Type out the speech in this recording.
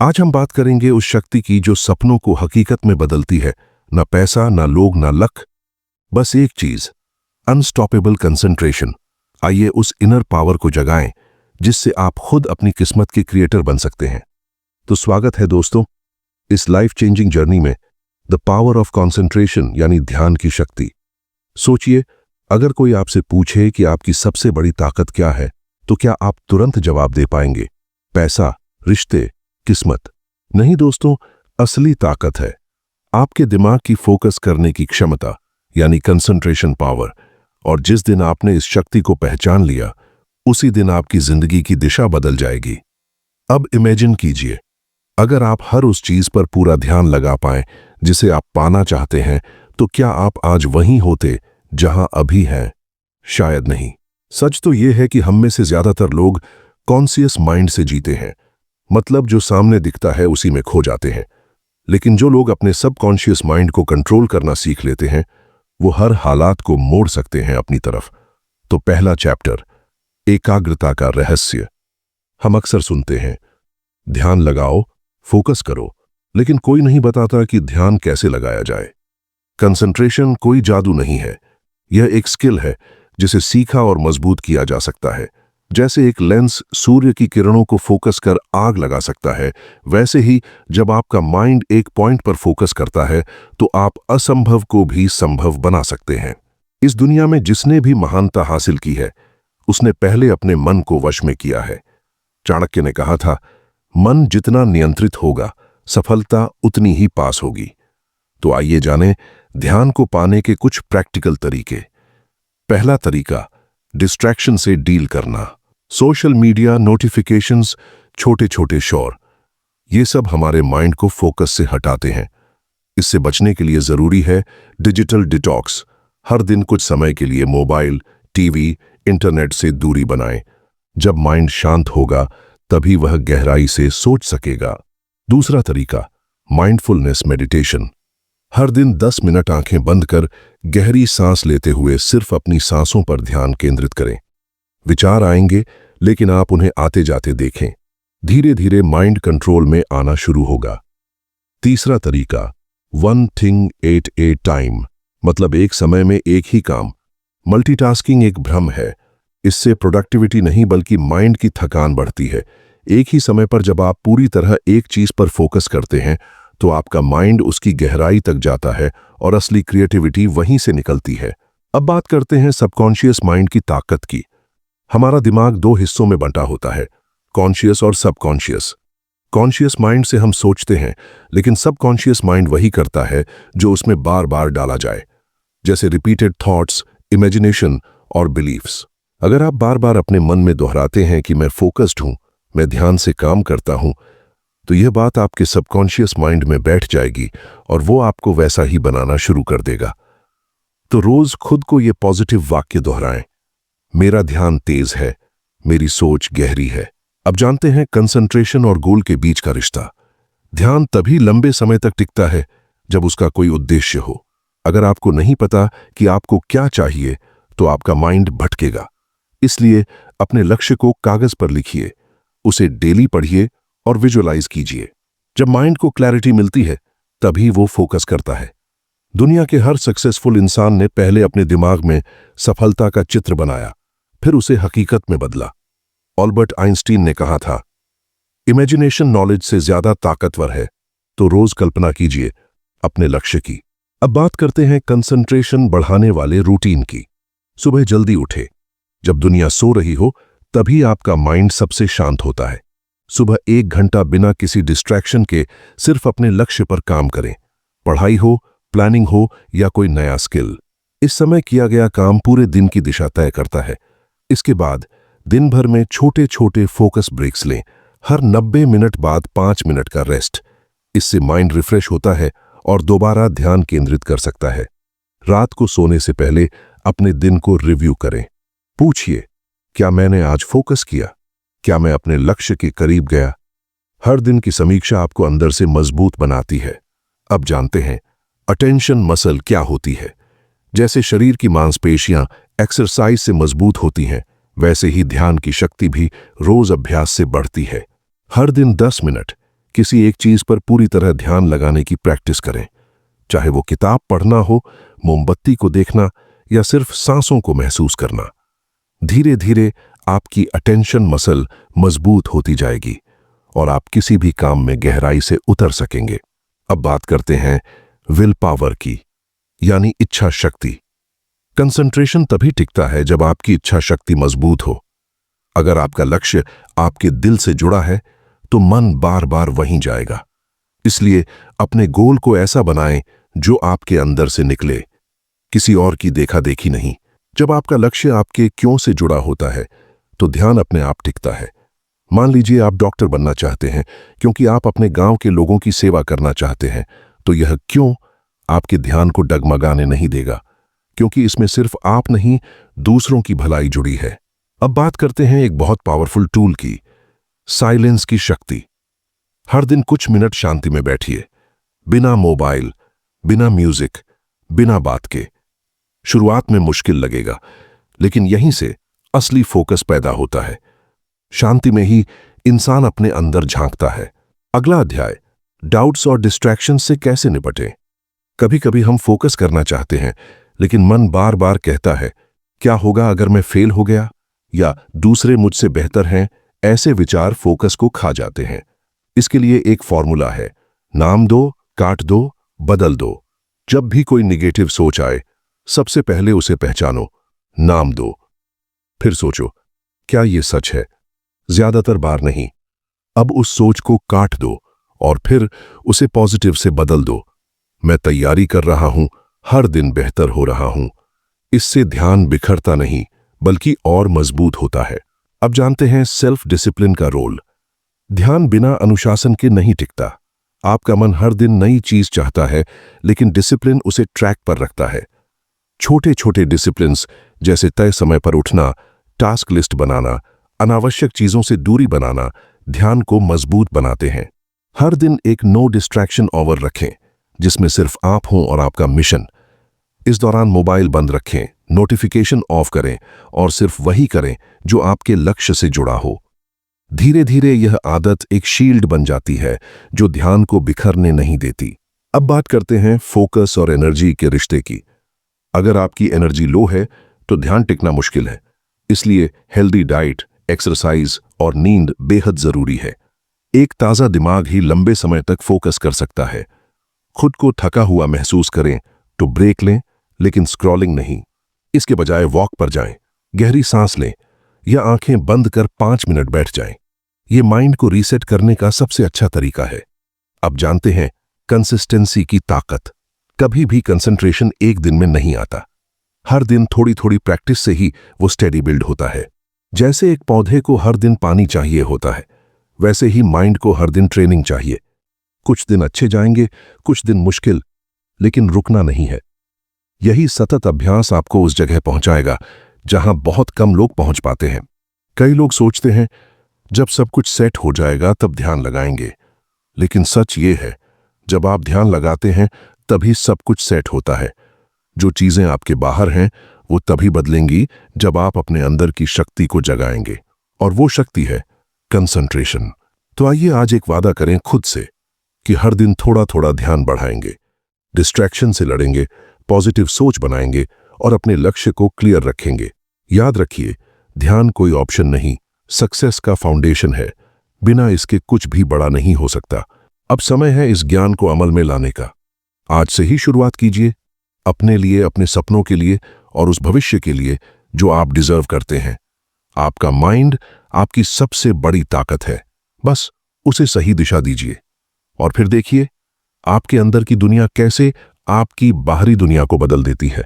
आज हम बात करेंगे उस शक्ति की जो सपनों को हकीकत में बदलती है। ना पैसा, ना लोग, ना लक, बस एक चीज, अनस्टॉपेबल कंसंट्रेशन। आइए उस इनर पावर को जगाएं जिससे आप खुद अपनी किस्मत के क्रिएटर बन सकते हैं। तो स्वागत है दोस्तों इस लाइफ चेंजिंग जर्नी में, द पावर ऑफ कंसंट्रेशन यानी ध्यान की शक्ति। सोचिए, अगर कोई आपसे पूछे कि आपकी सबसे बड़ी ताकत क्या है, तो क्या आप तुरंत जवाब दे पाएंगे? पैसा, रिश्ते, किस्मत? नहीं दोस्तों, असली ताकत है आपके दिमाग की फोकस करने की क्षमता यानी कंसंट्रेशन पावर। और जिस दिन आपने इस शक्ति को पहचान लिया, उसी दिन आपकी जिंदगी की दिशा बदल जाएगी। अब इमेजिन कीजिए, अगर आप हर उस चीज पर पूरा ध्यान लगा पाएं जिसे आप पाना चाहते हैं, तो क्या आप आज वहीं होते जहां अभी हैं? शायद नहीं। सच तो यह है कि हम में से ज्यादातर लोग कॉन्शियस माइंड से जीते हैं, मतलब जो सामने दिखता है उसी में खो जाते हैं। लेकिन जो लोग अपने सबकॉन्शियस माइंड को कंट्रोल करना सीख लेते हैं, वो हर हालात को मोड़ सकते हैं अपनी तरफ। तो पहला चैप्टर, एकाग्रता का रहस्य। हम अक्सर सुनते हैं, ध्यान लगाओ, फोकस करो, लेकिन कोई नहीं बताता कि ध्यान कैसे लगाया जाए। कंसंट्रेशन कोई जादू नहीं है, यह एक स्किल है जिसे सीखा और मजबूत किया जा सकता है। जैसे एक लेंस सूर्य की किरणों को फोकस कर आग लगा सकता है, वैसे ही जब आपका माइंड एक पॉइंट पर फोकस करता है, तो आप असंभव को भी संभव बना सकते हैं। इस दुनिया में जिसने भी महानता हासिल की है, उसने पहले अपने मन को वश में किया है। चाणक्य ने कहा था, मन जितना नियंत्रित होगा, सफलता उतनी ही पास होगी। तो आइए जानें ध्यान को पाने के कुछ प्रैक्टिकल तरीके। पहला तरीका, डिस्ट्रैक्शन से डील करना। सोशल मीडिया, नोटिफिकेशंस, छोटे छोटे शोर, ये सब हमारे माइंड को फोकस से हटाते हैं। इससे बचने के लिए जरूरी है डिजिटल डिटॉक्स। हर दिन कुछ समय के लिए मोबाइल, टीवी, इंटरनेट से दूरी बनाएं। जब माइंड शांत होगा, तभी वह गहराई से सोच सकेगा। दूसरा तरीका, माइंडफुलनेस मेडिटेशन। हर दिन 10 मिनट आंखें बंद कर गहरी सांस लेते हुए सिर्फ अपनी सांसों पर ध्यान केंद्रित करें। विचार आएंगे, लेकिन आप उन्हें आते जाते देखें। धीरे धीरे माइंड कंट्रोल में आना शुरू होगा। तीसरा तरीका, one thing at A time, मतलब एक समय में एक ही काम। मल्टीटास्किंग एक भ्रम है। इससे प्रोडक्टिविटी नहीं बल्कि माइंड की थकान बढ़ती है। एक ही समय पर जब आप पूरी तरह एक चीज पर फोकस करते हैं, तो आपका माइंड उसकी गहराई तक जाता है और असली क्रिएटिविटी वहीं से निकलती है। अब बात करते हैं सबकॉन्शियस माइंड की ताकत की। हमारा दिमाग दो हिस्सों में बंटा होता है, कॉन्शियस और सबकॉन्शियस। कॉन्शियस माइंड से हम सोचते हैं, लेकिन सबकॉन्शियस माइंड वही करता है जो उसमें बार बार डाला जाए, जैसे रिपीटेड थॉट्स, इमेजिनेशन और बिलीफ्स। अगर आप बार बार अपने मन में दोहराते हैं कि मैं फोकस्ड हूं, मैं ध्यान से काम करता हूं, तो यह बात आपके सबकॉन्शियस माइंड में बैठ जाएगी और वो आपको वैसा ही बनाना शुरू कर देगा। तो रोज खुद को यह पॉजिटिव वाक्य दोहराएं, मेरा ध्यान तेज है, मेरी सोच गहरी है। अब जानते हैं कंसंट्रेशन और गोल के बीच का रिश्ता। ध्यान तभी लंबे समय तक टिकता है जब उसका कोई उद्देश्य हो। अगर आपको नहीं पता कि आपको क्या चाहिए, तो आपका माइंड भटकेगा। इसलिए अपने लक्ष्य को कागज पर लिखिए, उसे डेली पढ़िए और विजुअलाइज कीजिए। जब माइंड को क्लैरिटी मिलती है, तभी वो फोकस करता है। दुनिया के हर सक्सेसफुल इंसान ने पहले अपने दिमाग में सफलता का चित्र बनाया, फिर उसे हकीकत में बदला। ऑल्बर्ट आइंस्टीन ने कहा था, इमेजिनेशन नॉलेज से ज्यादा ताकतवर है। तो रोज कल्पना कीजिए अपने लक्ष्य की। अब बात करते हैं कंसंट्रेशन बढ़ाने वाले रूटीन की। सुबह जल्दी उठे, जब दुनिया सो रही हो, तभी आपका माइंड सबसे शांत होता है। सुबह 1 घंटा बिना किसी डिस्ट्रैक्शन के सिर्फ अपने लक्ष्य पर काम करें। पढ़ाई हो, प्लानिंग हो या कोई नया स्किल, इस समय किया गया काम पूरे दिन की दिशा तय करता है। इसके बाद दिन भर में छोटे छोटे फोकस ब्रेक्स लें। हर 90 मिनट बाद 5 मिनट का रेस्ट। इससे माइंड रिफ्रेश होता है और दोबारा ध्यान केंद्रित कर सकता है। रात को सोने से पहले अपने दिन को रिव्यू करें। पूछिए, क्या मैंने आज फोकस किया? क्या मैं अपने लक्ष्य के करीब गया? हर दिन की समीक्षा आपको अंदर से मजबूत बनाती है। अब जानते हैं अटेंशन मसल क्या होती है। जैसे शरीर की मांसपेशियां एक्सरसाइज से मजबूत होती हैं, वैसे ही ध्यान की शक्ति भी रोज अभ्यास से बढ़ती है। हर दिन 10 मिनट किसी एक चीज पर पूरी तरह ध्यान लगाने की प्रैक्टिस करें, चाहे वो किताब पढ़ना हो, मोमबत्ती को देखना या सिर्फ सांसों को महसूस करना। धीरे धीरे आपकी अटेंशन मसल मजबूत होती जाएगी और आप किसी भी काम में गहराई से उतर सकेंगे। अब बात करते हैं विल पावर की, यानी इच्छा शक्ति। कंसंट्रेशन तभी टिकता है जब आपकी इच्छा शक्ति मजबूत हो। अगर आपका लक्ष्य आपके दिल से जुड़ा है तो मन बार बार वहीं जाएगा। इसलिए अपने गोल को ऐसा बनाएं जो आपके अंदर से निकले, किसी और की देखा देखी नहीं। जब आपका लक्ष्य आपके क्यों से जुड़ा होता है तो ध्यान अपने आप टिकता है। मान लीजिए आप डॉक्टर बनना चाहते हैं क्योंकि आप अपने गांव के लोगों की सेवा करना चाहते हैं, तो यह क्यों आपके ध्यान को डगमगाने नहीं देगा, क्योंकि इसमें सिर्फ आप नहीं, दूसरों की भलाई जुड़ी है। अब बात करते हैं एक बहुत पावरफुल टूल की, साइलेंस की शक्ति। हर दिन कुछ मिनट शांति में बैठिए, बिना मोबाइल, बिना म्यूजिक, बिना बात के। शुरुआत में मुश्किल लगेगा, लेकिन यहीं से असली फोकस पैदा होता है। शांति में ही इंसान अपने अंदर झांकता है। अगला अध्याय, डाउट्स और डिस्ट्रैक्शन से कैसे निपटें। कभी कभी हम फोकस करना चाहते हैं, लेकिन मन बार बार कहता है, क्या होगा अगर मैं फेल हो गया, या दूसरे मुझसे बेहतर हैं। ऐसे विचार फोकस को खा जाते हैं। इसके लिए एक फॉर्मूला है, नाम दो, काट दो, बदल दो। जब भी कोई निगेटिव सोच आए, सबसे पहले उसे पहचानो, नाम दो, फिर सोचो क्या यह सच है। ज्यादातर बार नहीं। अब उस सोच को काट दो और फिर उसे पॉजिटिव से बदल दो। मैं तैयारी कर रहा हूं, हर दिन बेहतर हो रहा हूं। इससे ध्यान बिखरता नहीं बल्कि और मजबूत होता है। अब जानते हैं सेल्फ डिसिप्लिन का रोल। ध्यान बिना अनुशासन के नहीं टिकता। आपका मन हर दिन नई चीज चाहता है, लेकिन डिसिप्लिन उसे ट्रैक पर रखता है। छोटे छोटे डिसिप्लिन्स जैसे तय समय पर उठना, टास्क लिस्ट बनाना, अनावश्यक चीजों से दूरी बनाना ध्यान को मजबूत बनाते हैं। हर दिन एक नो डिस्ट्रैक्शन आवर रखें, जिसमें सिर्फ आप हों और आपका मिशन। इस दौरान मोबाइल बंद रखें, नोटिफिकेशन ऑफ करें और सिर्फ वही करें जो आपके लक्ष्य से जुड़ा हो। धीरे धीरे यह आदत एक शील्ड बन जाती है जो ध्यान को बिखरने नहीं देती। अब बात करते हैं फोकस और एनर्जी के रिश्ते की। अगर आपकी एनर्जी लो है तो ध्यान टिकना मुश्किल है। इसलिए हेल्दी डाइट, एक्सरसाइज और नींद बेहद जरूरी है। एक ताजा दिमाग ही लंबे समय तक फोकस कर सकता है। खुद को थका हुआ महसूस करें तो ब्रेक लें, लेकिन स्क्रॉलिंग नहीं। इसके बजाय वॉक पर जाएं, गहरी सांस लें या आंखें बंद कर 5 मिनट बैठ जाएं। ये माइंड को रीसेट करने का सबसे अच्छा तरीका है। अब जानते हैं कंसिस्टेंसी की ताकत। कभी भी कंसंट्रेशन एक दिन में नहीं आता। हर दिन थोड़ी थोड़ी प्रैक्टिस से ही वो स्टेडी बिल्ड होता है। जैसे एक पौधे को हर दिन पानी चाहिए होता है, वैसे ही माइंड को हर दिन ट्रेनिंग चाहिए। कुछ दिन अच्छे जाएंगे, कुछ दिन मुश्किल, लेकिन रुकना नहीं है। यही सतत अभ्यास आपको उस जगह पहुंचाएगा जहां बहुत कम लोग पहुंच पाते हैं। कई लोग सोचते हैं जब सब कुछ सेट हो जाएगा तब ध्यान लगाएंगे, लेकिन सच ये है, जब आप ध्यान लगाते हैं तभी सब कुछ सेट होता है। जो चीजें आपके बाहर हैं वो तभी बदलेंगी जब आप अपने अंदर की शक्ति को जगाएंगे, और वो शक्ति है कंसंट्रेशन। तो आइए आज एक वादा करें खुद से कि हर दिन थोड़ा थोड़ा ध्यान बढ़ाएंगे, डिस्ट्रैक्शन से लड़ेंगे, पॉजिटिव सोच बनाएंगे और अपने लक्ष्य को क्लियर रखेंगे। याद रखिए, ध्यान कोई ऑप्शन नहीं, सक्सेस का फाउंडेशन है। बिना इसके कुछ भी बड़ा नहीं हो सकता। अब समय है इस ज्ञान को अमल में लाने का। आज से ही शुरुआत कीजिए, अपने लिए, अपने सपनों के लिए और उस भविष्य के लिए जो आप डिजर्व करते हैं। आपका माइंड आपकी सबसे बड़ी ताकत है, बस उसे सही दिशा दीजिए और फिर देखिए आपके अंदर की दुनिया कैसे आपकी बाहरी दुनिया को बदल देती है।